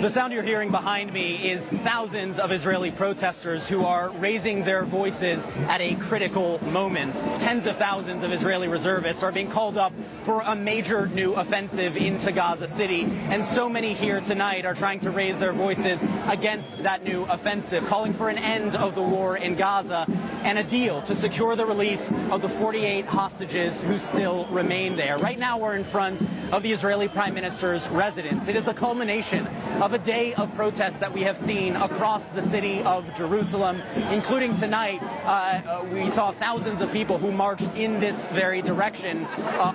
The sound you're hearing behind me is thousands of Israeli protesters who are raising their voices at a critical moment. Tens of thousands of Israeli reservists are being called up for a major new offensive into Gaza City, and so many here tonight are trying to raise their voices against that new offensive, calling for an end of the war in Gaza and a deal to secure the release of the 48 hostages who still remain there. Right now we're in front of the Israeli Prime Minister's residence. It is the culmination of a day of protests that we have seen across the city of Jerusalem, including tonight. We saw thousands of people who marched in this very direction,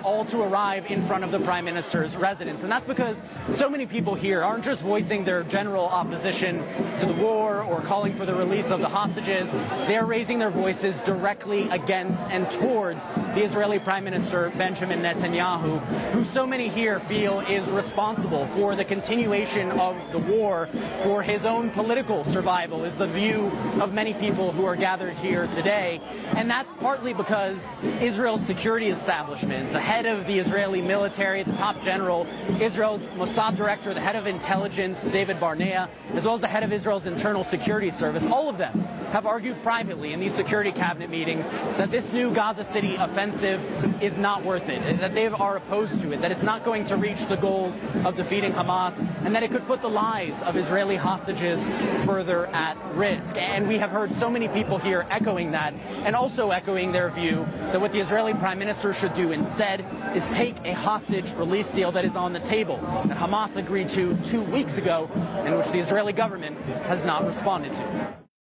all to arrive in front of the Prime Minister's residence. And that's because so many people here aren't just voicing their general opposition to the war or calling for the release of the hostages. They're raising their voices directly against and towards the Israeli Prime Minister Benjamin Netanyahu, who so many here feel is responsible for the continuation of the war, for his own political survival, is the view of many people who are gathered here today. And that's partly because Israel's security establishment, the head of the Israeli military, the top general, Israel's Mossad director, the head of intelligence, David Barnea, as well as the head of Israel's internal security service, all of them have argued privately in these security cabinet meetings that this new Gaza City offensive is not worth it, that they are opposed to it, that it's not going to reach the goals of defeating Hamas, and that it could put the lives of Israeli hostages further at risk. And we have heard so many people here echoing that, and also echoing their view that what the Israeli Prime Minister should do instead is take a hostage release deal that is on the table, that Hamas agreed to 2 weeks ago, and which the Israeli government has not responded to.